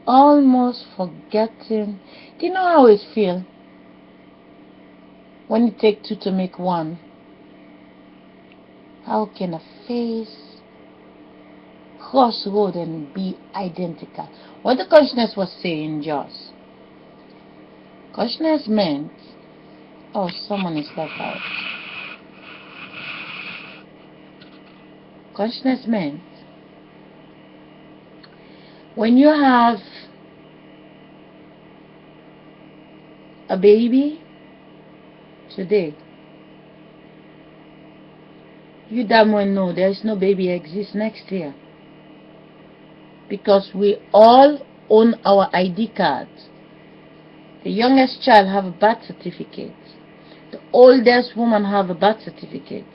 almost forgetting. Do you know how it feels when you take two to make one? How can a face cross road and be identical? What the consciousness was saying, just consciousness meant, oh, someone is left out. Consciousness meant when you have a baby today, you damn well know there is no baby exists next year, because we all own our ID cards. The youngest child have a birth certificate. The oldest woman have a birth certificate.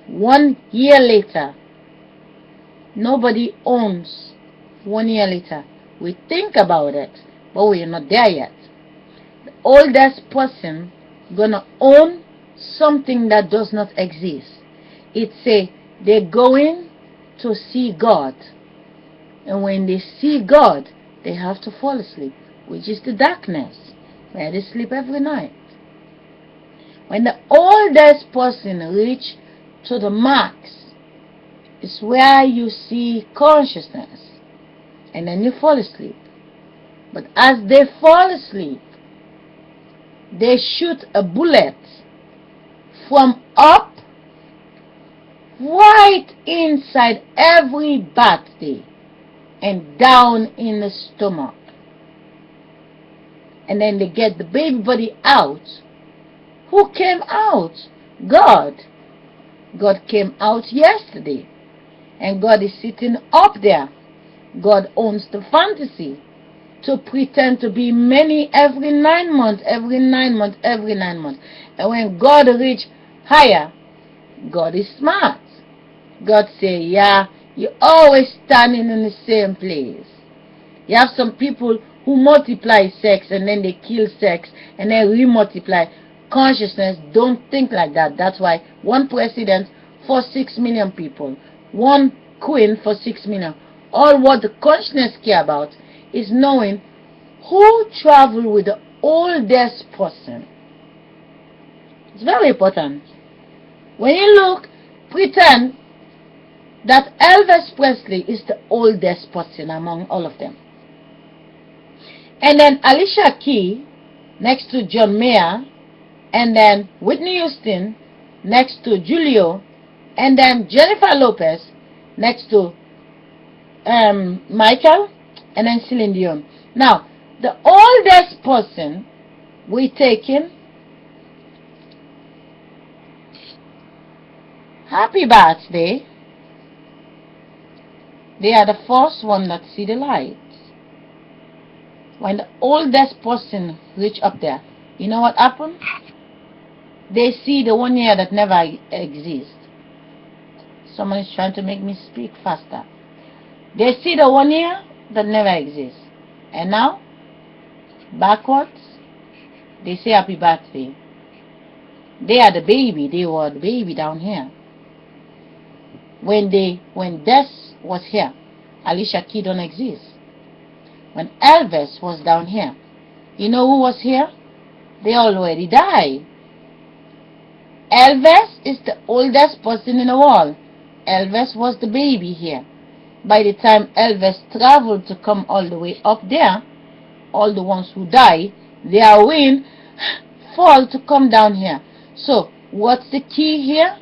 1 year later, nobody owns 1 year later. We think about it, but we are not there yet. The oldest person gonna own something that does not exist. It's they're going to see God. And when they see God, they have to fall asleep, which is the darkness, where they sleep every night. When the oldest person reach to the max, is where you see consciousness, and then you fall asleep. But as they fall asleep, they shoot a bullet from up right inside every birthday and down in the stomach. And then they get the baby body out. Who came out? God. God came out yesterday. And God is sitting up there. God owns the fantasy to pretend to be many every 9 months, every 9 months, every 9 months. And when God reach higher, God is smart. God say, yeah, you're always standing in the same place. You have some people who multiply sex and then they kill sex and then re-multiply. Consciousness don't think like that. That's why one president for 6 million people, one queen for 6 million. All what the consciousness care about is knowing who travel with the oldest person. It's very important. When you look, pretend that Elvis Presley is the oldest person among all of them. And then Alicia Keys next to John Mayer, and then Whitney Houston next to Julio, and then Jennifer Lopez next to Michael, and then Celine Dion. Now, the oldest person we taking, happy birthday. They are the first one that see the light. When the oldest person reach up there, you know what happened? They see the 1 year that never exists. Someone is trying to make me speak faster. They see the 1 year that never exists. And now, backwards, they say happy birthday. They are the baby. They were the baby down here. When Des was here, Alicia Keys don't exist. When Elvis was down here, you know who was here? They already died. Elvis is the oldest person in the world. Elvis was the baby here. By the time Elvis traveled to come all the way up there, all the ones who die, their wing fall to come down here. So, what's the key here?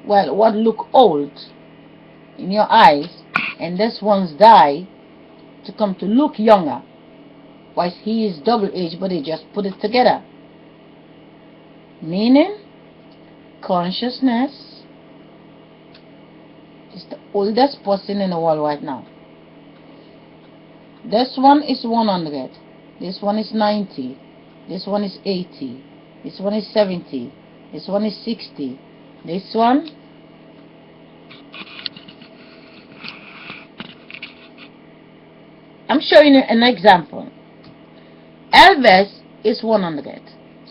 Well, what look old in your eyes, and this one's die to come to look younger. Whilst he is double age, but they just put it together. Meaning, consciousness is the oldest person in the world right now. This one is 100. This one is 90. This one is 80. This one is 70. This one is 60. This one I'm showing you an example. Elvis is 100.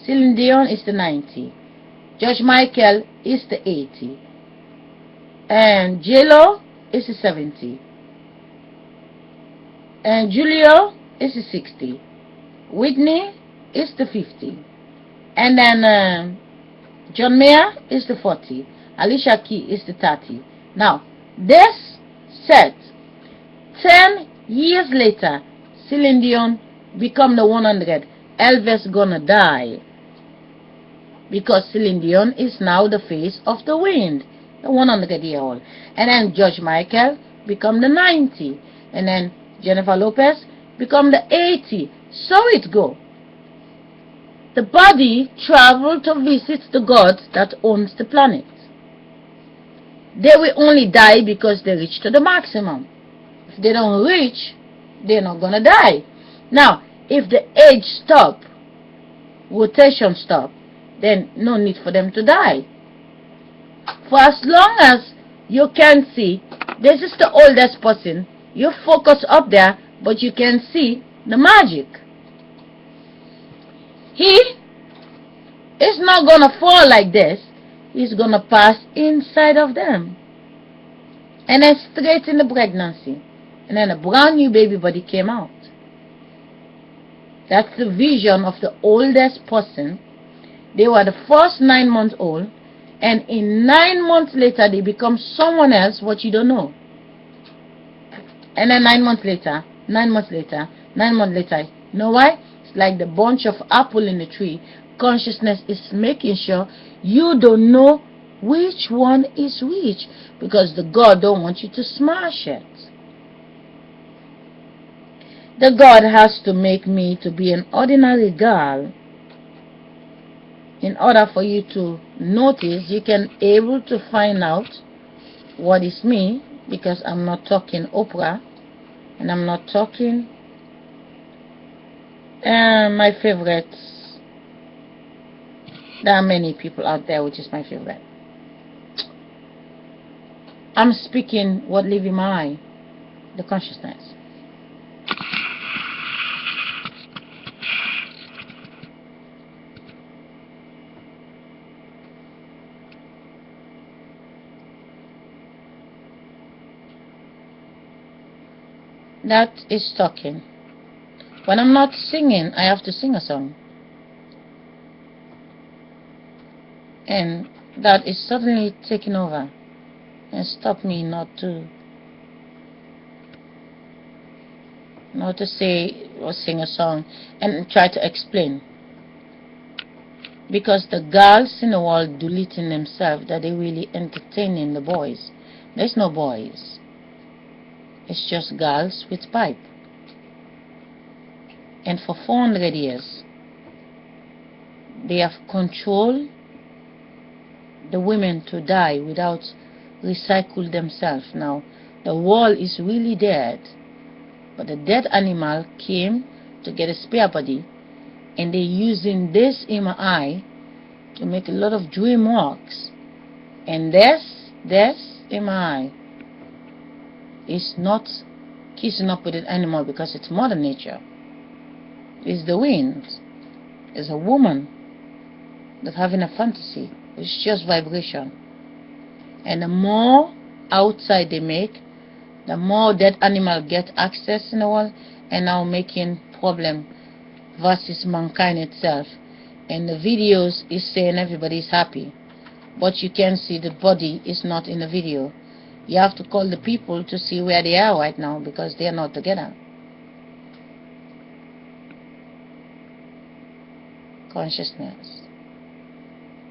Celine Dion is the 90. George Michael is the 80. And J-Lo is the 70. And Julio is the 60. Whitney is the 50. And then John Mayer is the 40. Alicia Key is the 30. Now, this set, 10 years later, Celine Dion become the 100. Elvis gonna die. Because Celine Dion is now the face of the wind, the 100-year-old. And then George Michael become the 90. And then Jennifer Lopez become the 80. So it go. The body travel to visit the God that owns the planet. They will only die because they reach to the maximum. If they don't reach, they're not gonna die. Now, if the age stop, rotation stop, then no need for them to die. For as long as you can see, this is the oldest person, you focus up there, but you can see the magic. He is not gonna fall like this. He's gonna pass inside of them. And then straight in the pregnancy. And then a brand new baby body came out. That's the vision of the oldest person. They were the first 9 months old, and in 9 months later they become someone else what you don't know. And then 9 months later, 9 months later, 9 months later. You know why? It's like the bunch of apple in the tree. Consciousness is making sure you don't know which one is which, because the God don't want you to smash it. The God has to make me to be an ordinary girl in order for you to notice. You can able to find out what is me, because I'm not talking Oprah, and I'm not talking my favorites. There are many people out there which is my favorite. I'm speaking what live in my eye, the consciousness. That is talking. When I'm not singing, I have to sing a song. And that is suddenly taking over and stop me not to say or sing a song and try to explain. Because the girls in the world deleting themselves that they really entertaining the boys. There's no boys. It's just girls with pipe. And for 400 years, they have controlled the women to die without recycle themselves. Now, the world is really dead. But the dead animal came to get a spare body, and they're using this MRI to make a lot of dream walks. And this MRI is not kissing up with an animal because it's Mother Nature. It's the wind. It's a woman that's having a fantasy. It's just vibration. And the more outside they make, the more dead animal get access in the world, and now making problem versus mankind itself. And the videos is saying everybody's happy, but you can see the body is not in the video. You have to call the people to see where they are right now, because they are not together. Consciousness.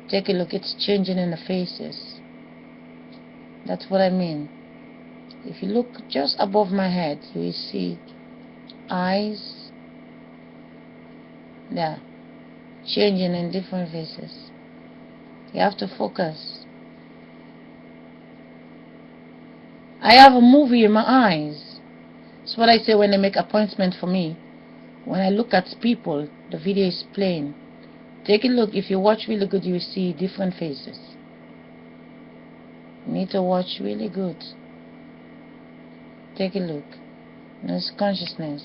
Take a look, it's changing in the faces. That's what I mean. If you look just above my head, you will see eyes there, changing in different faces. You have to focus. I have a movie in my eyes. That's what I say when they make appointment for me. When I look at people, the video is playing. Take a look. If you watch really good, you will see different faces. You need to watch really good. Take a look. There's consciousness.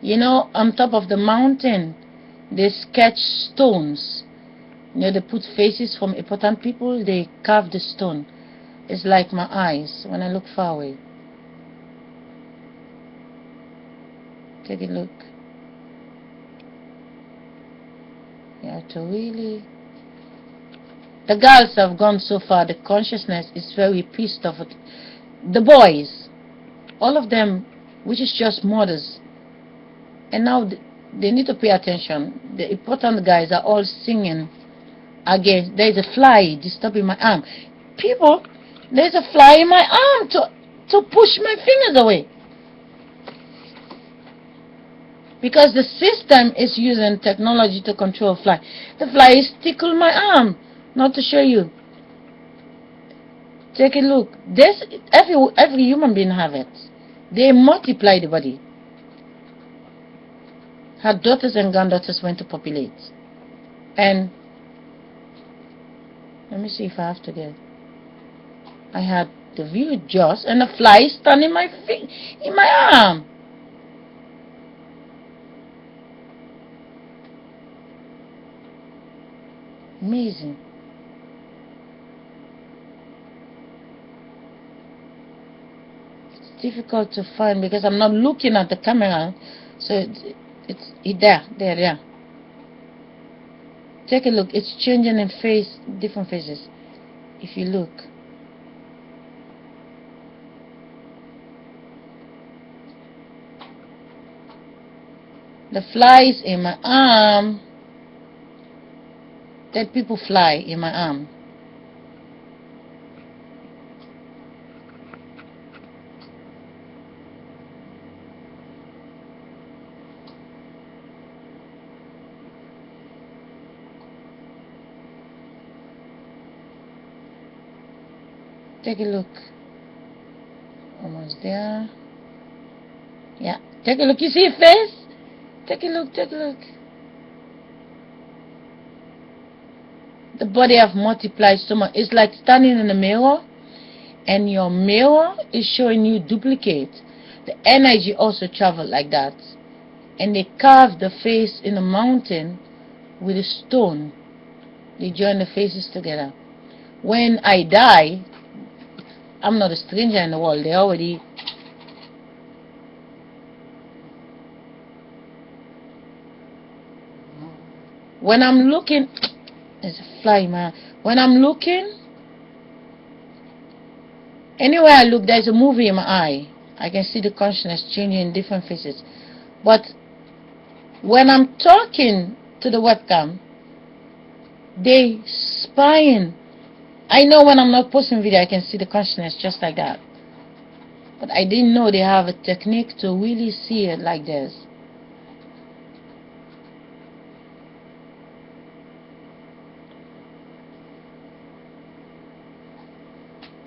You know, on top of the mountain, they sketch stones. You know, they put faces from important people. They carve the stone. It's like my eyes when I look far away. Take a look. You have to really... The girls have gone so far. The consciousness is very pissed off. The boys, all of them, which is just mothers, and now they need to pay attention. The important guys are all singing again. There's a fly disturbing my arm. People, there's a fly in my arm to push my fingers away. Because the system is using technology to control fly. The fly is tickling my arm. Not to show you. Take a look. This every human being have it. They multiply the body. Her daughters and granddaughters went to populate. And let me see if I have to get. I had the view just and a fly standing in my arm. Amazing. It's difficult to find because I'm not looking at the camera, so it's there. Take a look. It's changing in different phases. If you look, the flies in my arm. Dead people fly in my arm. Take a look. Almost there. Yeah. Take a look. You see a face? Take a look. Take a look. The body have multiplied so much. It's like standing in a mirror, and your mirror is showing you duplicate. The energy also travel like that. And they carve the face in a mountain with a stone. They join the faces together. When I die, I'm not a stranger in the world. They already... When I'm looking... There's a fly, man. When I'm looking... Anywhere I look, there's a movie in my eye. I can see the consciousness changing in different faces. But when I'm talking to the webcam, they spying. I know when I'm not posting video, I can see the consciousness just like that. But I didn't know they have a technique to really see it like this.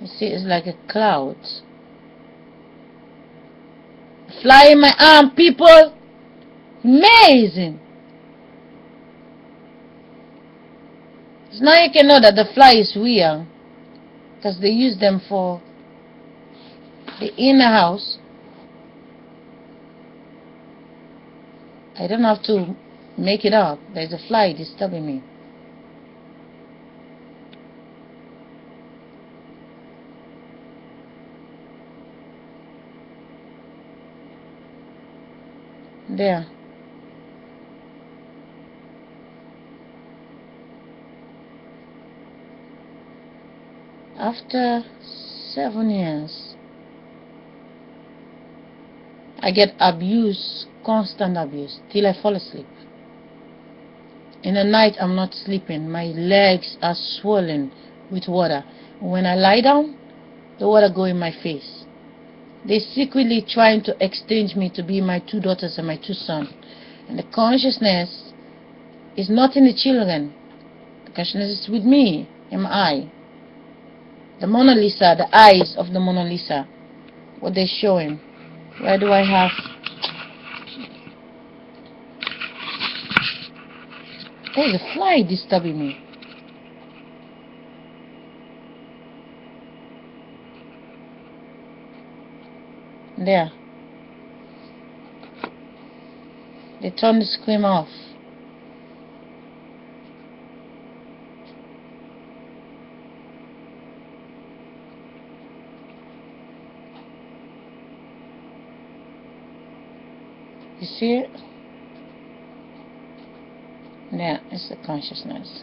You see, it's like a cloud. Fly in my arm, people. Amazing. So now you can know that the fly is real, because they use them for the inner house. I don't have to make it up. There's a fly disturbing me. There. After 7 years, I get abuse, constant abuse, till I fall asleep. In the night, I'm not sleeping. My legs are swollen with water. When I lie down, the water go in my face. They're secretly trying to exchange me to be my 2 daughters and my 2 sons. And the consciousness is not in the children. The consciousness is with me, in my eye. The Mona Lisa, the eyes of the Mona Lisa. What they're showing. Where do I have? There's a fly disturbing me. There. They turn the screen off. You see it? Now, it's the consciousness.